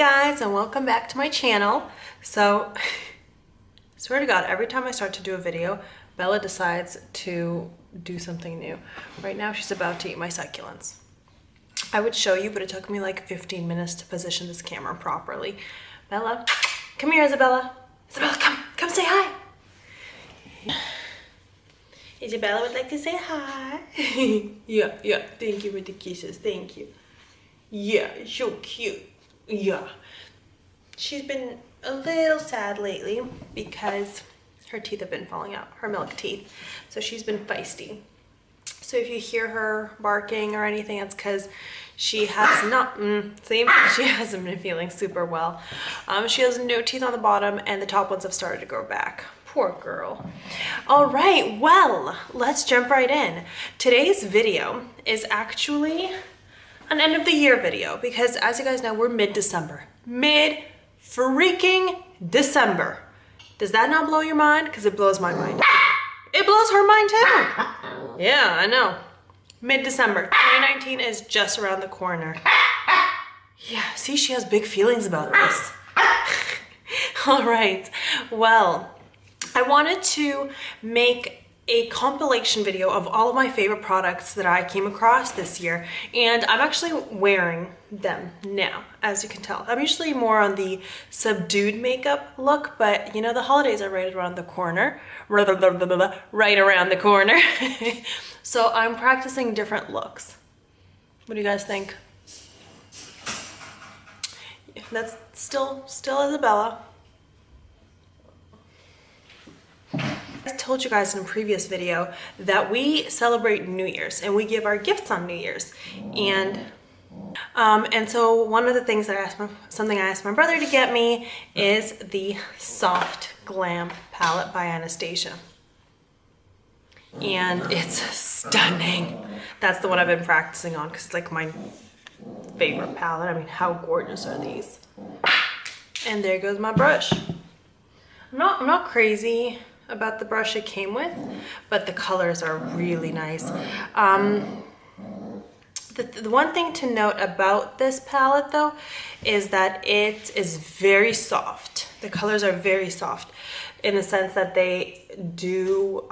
guys, and welcome back to my channel. So, swear to God, every time I start to do a video, Bella decides to do something new. Right now, she's about to eat my succulents. I would show you, but it took me like 15 minutes to position this camera properly. Bella, come here, Isabella. Isabella, come say hi. Isabella would like to say hi. Yeah, thank you for the kisses, thank you. Yeah, so cute. Yeah. She's been a little sad lately because her teeth have been falling out, her milk teeth. So she's been feisty. So if you hear her barking or anything, it's because she has not, she hasn't been feeling super well. She has no teeth on the bottom and the top ones have started to grow back. Poor girl. All right, well, let's jump right in. Today's video is actually an end of the year video because as you guys know, we're mid-December. Mid-freaking December. Does that not blow your mind? Because it blows my mind. It blows her mind too. Yeah, I know. Mid-December. 2019 is just around the corner. Yeah, see, she has big feelings about this. All right, well, I wanted to make a compilation video of all of my favorite products that I came across this year, and I'm actually wearing them now, as you can tell. I'm usually more on the subdued makeup look, but you know, the holidays are right around the corner. Right around the corner. So I'm practicing different looks. What do you guys think? That's still Isabella. I told you guys in a previous video that we celebrate New Year's and we give our gifts on New Year's. And so one of the things that I asked my brother to get me is the Soft Glam palette by Anastasia. And it's stunning. That's the one I've been practicing on because it's like my favorite palette. I mean, how gorgeous are these? And there goes my brush. I'm not crazy about the brush it came with, but the colors are really nice. The one thing to note about this palette though is that it is very soft. The colors are very soft in the sense that they do,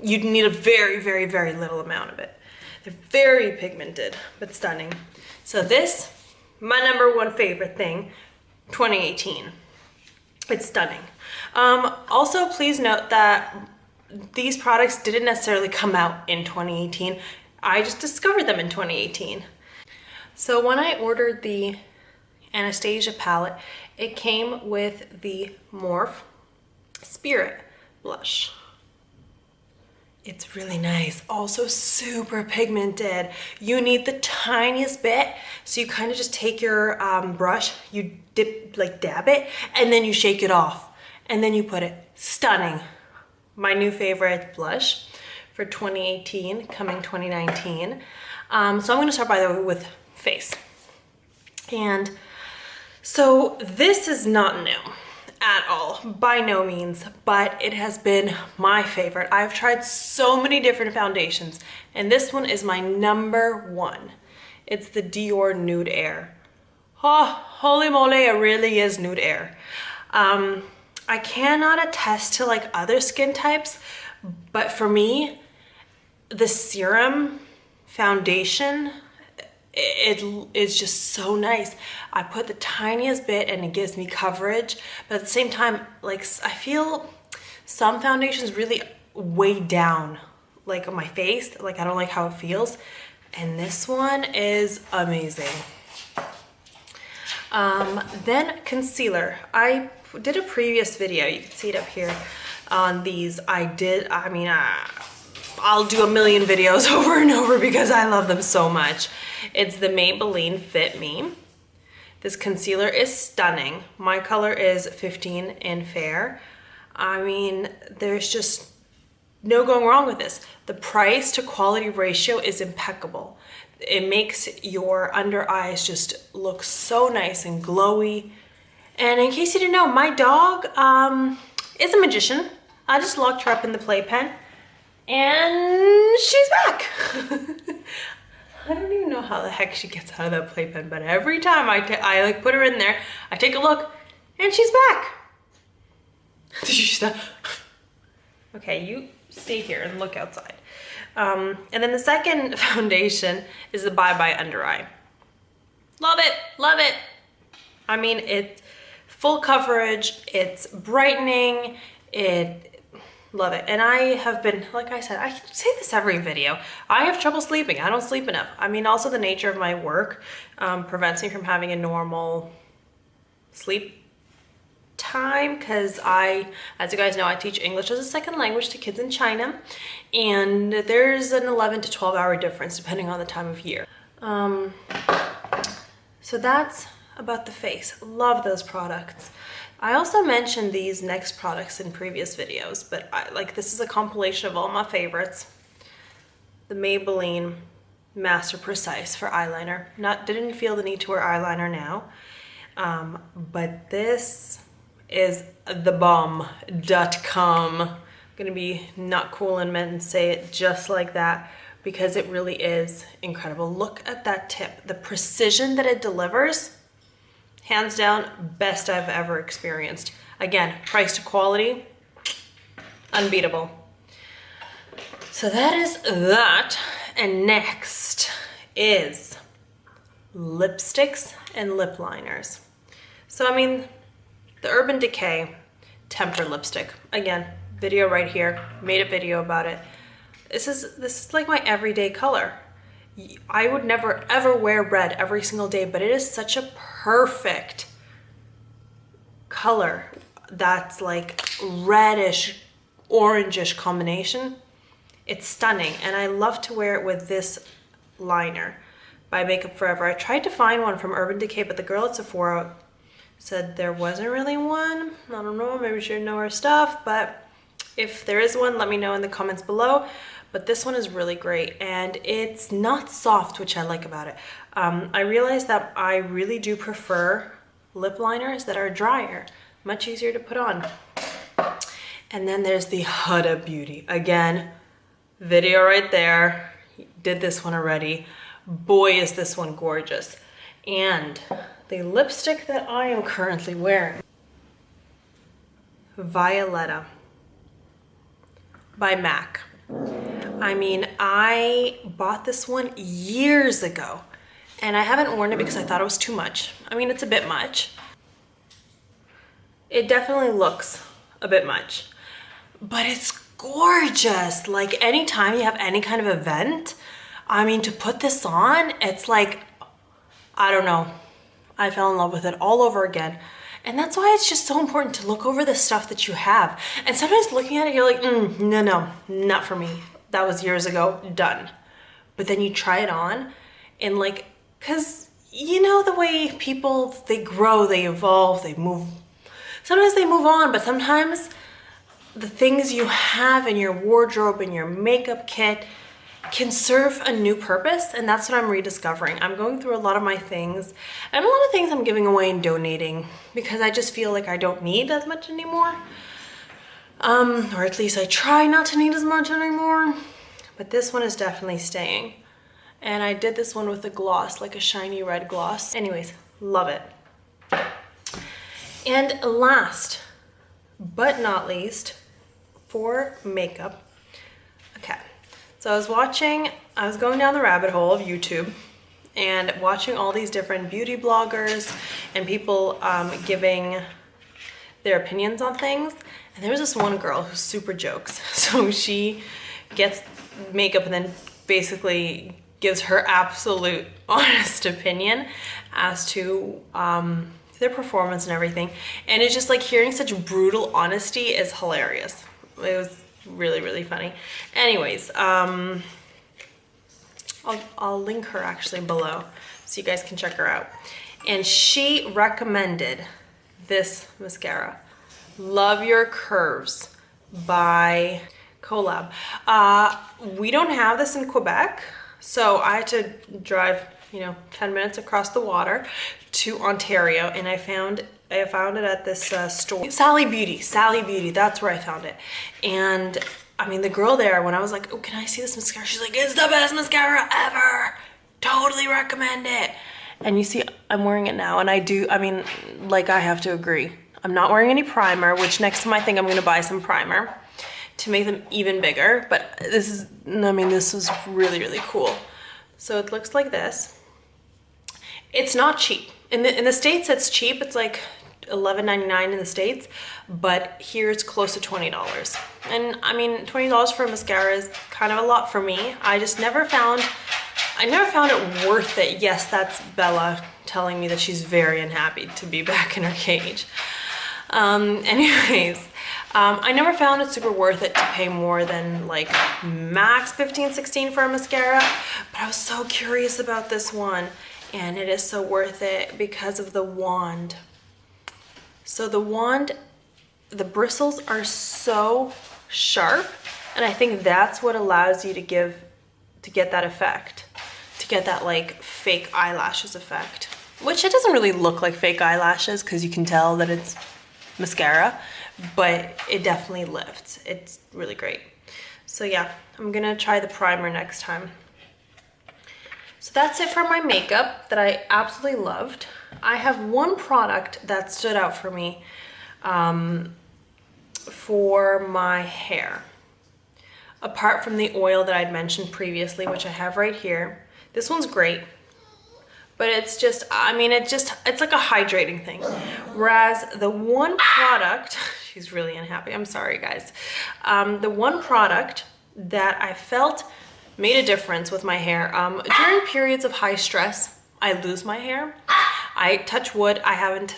you need a very little amount of it. They're very pigmented, but stunning. So this, my #1 favorite thing, 2018. It's stunning. Also, please note that these products didn't necessarily come out in 2018. I just discovered them in 2018. So when I ordered the Anastasia palette, it came with the Morphe Spirit blush. It's really nice. Also super pigmented. You need the tiniest bit. So you kind of just take your brush, you dab it, and then you shake it off. And then you put it. Stunning. My new favorite blush for 2018, coming 2019. So I'm gonna start by the way with face. And so this is not new at all, by no means, but it has been my favorite. I've tried so many different foundations, and this one is my #1. It's the Dior Nude Air. Oh, holy moly, it really is Nude Air. I cannot attest to like other skin types, but for me, the Serum foundation, it is just so nice. I put the tiniest bit and it gives me coverage, but at the same time, like I feel some foundations really weigh down like on my face. Like I don't like how it feels. And this one is amazing. Then concealer. I did a previous video, you can see it up here on these. I'll do a million videos over and over because I love them so much. It's the Maybelline Fit Me. This concealer is stunning. My color is 15 in Fair. I mean, there's just no going wrong with this. The price to quality ratio is impeccable. It makes your under eyes just look so nice and glowy. And in case you didn't know, my dog is a magician. I just locked her up in the playpen and she's back. I don't even know know how the heck she gets out of that playpen, but every time I like put her in there, I take a look and she's back. Did you stop? Okay, you stay here and look outside. And then the second foundation is the Bye Bye Under Eye. Love it, love it. I mean, it's full coverage, it's brightening, love it. And I have been, like I said, I say this every video, I have trouble sleeping. I don't sleep enough. I mean, also the nature of my work prevents me from having a normal sleep time, because as you guys know, I teach English as a second language to kids in China, and there's an 11 to 12 hour difference depending on the time of year. So that's about the face. Love those products. I also mentioned these next products in previous videos, but this is a compilation of all my favorites. The Maybelline Master Precise for eyeliner. Didn't feel the need to wear eyeliner now, but this is the bomb.com. Gonna be not cool and meant and say it just like that, because it really is incredible. Look at that tip, the precision that it delivers. Hands down, best I've ever experienced. Again, price to quality, unbeatable. So that is that. And next is lipsticks and lip liners. So I mean, the Urban Decay Temper Lipstick. Again, video right here, made a video about it. This is like my everyday color. I would never ever wear red every single day, but it is such a perfect color that's like reddish, orangish combination. It's stunning, and I love to wear it with this liner by Makeup Forever. I tried to find one from Urban Decay, but the girl at Sephora said there wasn't really one. I don't know, maybe she didn't know her stuff, but if there is one, let me know in the comments below. But this one is really great, and it's not soft, which I like about it. I realized that I really do prefer lip liners that are drier, much easier to put on. And then there's the Huda Beauty. Again, video right there. Did this one already. Boy, is this one gorgeous. And the lipstick that I am currently wearing, Violetta by MAC. I mean, I bought this one years ago, and I haven't worn it because I thought it was too much. I mean, it's a bit much. It definitely looks a bit much, but it's gorgeous. Like, anytime you have any kind of event, I mean, to put this on, it's like, I don't know. I fell in love with it all over again. And that's why it's just so important to look over the stuff that you have. And sometimes looking at it, you're like, no, not for me. That was years ago, done. But then you try it on, and like, cause you know the way people, they grow, they evolve, they move. Sometimes they move on, but sometimes the things you have in your wardrobe and your makeup kit can serve a new purpose, and that's what I'm rediscovering. I'm going through a lot of my things, and a lot of things I'm giving away and donating because I just feel like I don't need as much anymore. Or at least I try not to need as much anymore. But this one is definitely staying. And I did this one with a gloss, like a shiny red gloss. Anyways, love it. And last but not least, for makeup. Okay, so I was going down the rabbit hole of YouTube and watching all these different beauty bloggers and people giving their opinions on things. And there was this one girl who super jokes. So she gets makeup and then basically gives her absolute honest opinion as to their performance and everything. And it's just like, hearing such brutal honesty is hilarious. It was really, really funny. Anyways, I'll link her actually below so you guys can check her out. And she recommended this mascara, Love Your Curves by Col-Lab. We don't have this in Quebec, so I had to drive, 10 minutes across the water to Ontario, and I found it at this store. Sally Beauty, that's where I found it. And I mean, the girl there, when I was like, oh, can I see this mascara? She's like, it's the best mascara ever. Totally recommend it. And you see, I'm wearing it now, and I mean, like, I have to agree. I'm not wearing any primer, which next time I think I'm gonna buy some primer to make them even bigger, but this is, I mean, this is really, really cool. So it looks like this. It's not cheap. In the States, it's cheap. It's like $11.99 in the States, but here it's close to $20. And I mean, $20 for a mascara is kind of a lot for me. I never found it worth it. Yes, that's Bella telling me that she's very unhappy to be back in her cage. Anyways, I never found it super worth it to pay more than like max 15, 16 for a mascara, but I was so curious about this one, and it is so worth it because of the wand. So the wand, the bristles are so sharp, and I think that's what allows you to get that effect, to get that like fake eyelashes effect, which it doesn't really look like fake eyelashes because you can tell that it's mascara, but it definitely lifts. It's really great. So yeah, I'm gonna try the primer next time. So that's it for my makeup that I absolutely loved. I have one product that stood out for me for my hair. Apart from the oil that I'd mentioned previously, which I have right here. This one's great, but it's just, I mean, it's like a hydrating thing. Whereas the one product, she's really unhappy, I'm sorry guys. The one product that I felt made a difference with my hair, during periods of high stress, I lose my hair. I touch wood, I haven't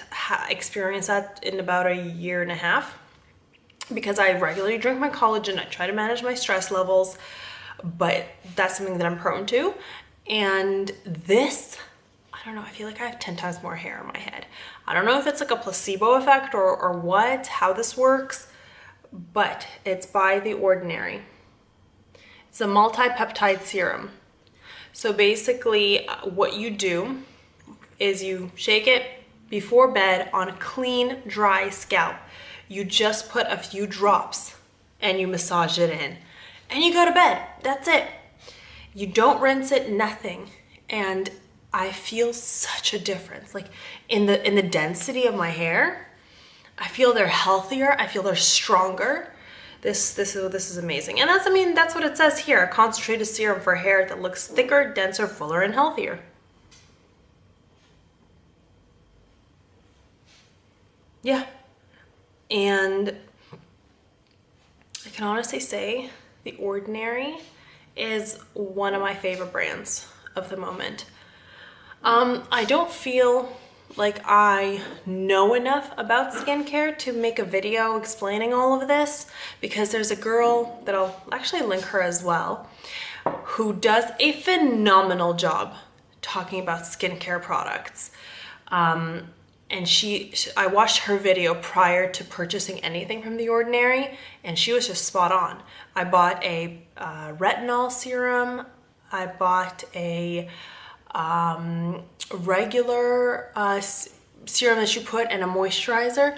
experienced that in about a year and a half because I regularly drink my collagen. I try to manage my stress levels, but that's something that I'm prone to. And this, I don't know, I feel like I have 10 times more hair on my head. I don't know if it's like a placebo effect or what, how this works, but it's by The Ordinary. It's a multi-peptide serum. So basically what you do is you shake it before bed on a clean, dry scalp. You just put a few drops and you massage it in and you go to bed. That's it. You don't rinse it, nothing. And I feel such a difference. Like in the density of my hair, I feel they're healthier. I feel they're stronger. This is amazing. And that's, I mean, that's what it says here. A concentrated serum for hair that looks thicker, denser, fuller, and healthier. Yeah. And I can honestly say The Ordinary is one of my favorite brands of the moment. I don't feel like I know enough about skincare to make a video explaining all of this, because there's a girl that I'll actually link her as well, who does a phenomenal job talking about skincare products. And I watched her video prior to purchasing anything from The Ordinary, and she was just spot on. I bought a retinol serum. I bought a regular serum that you put and a moisturizer,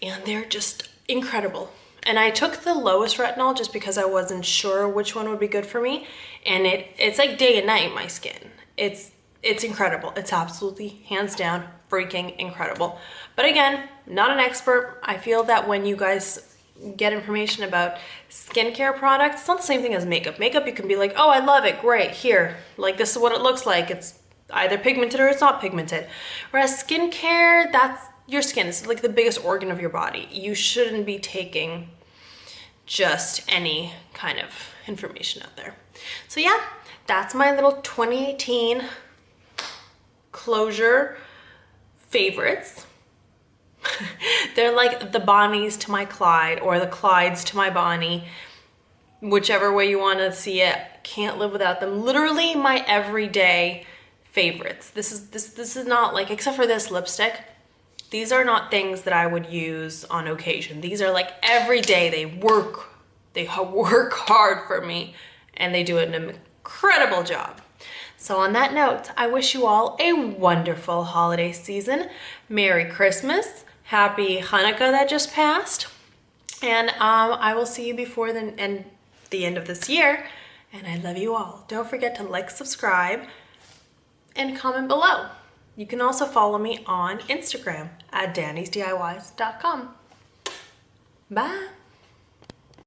and they're just incredible. And I took the lowest retinol just because I wasn't sure which one would be good for me, and it's like day and night in my skin. It's incredible. It's absolutely hands down freaking incredible. But again, not an expert. I feel that when you guys get information about skincare products, it's not the same thing as makeup. Makeup, you can be like, oh, I love it, great, here, like this is what it looks like. It's either pigmented or it's not pigmented. Whereas skincare, that's your skin. It's like the biggest organ of your body. You shouldn't be taking just any kind of information out there. So yeah, that's my little 2018 closure favorites. They're like the Bonnies to my Clyde, or the Clydes to my Bonnie, whichever way you want to see it. Can't live without them. Literally my everyday favorites. This is not like, except for this lipstick, these are not things that I would use on occasion. These are like every day. They work hard for me, and they do an incredible job. So on that note, I wish you all a wonderful holiday season. Merry Christmas. Happy Hanukkah that just passed. And I will see you before the end of this year. And I love you all. Don't forget to like, subscribe, and comment below. You can also follow me on Instagram at dannysdiys.com. Bye.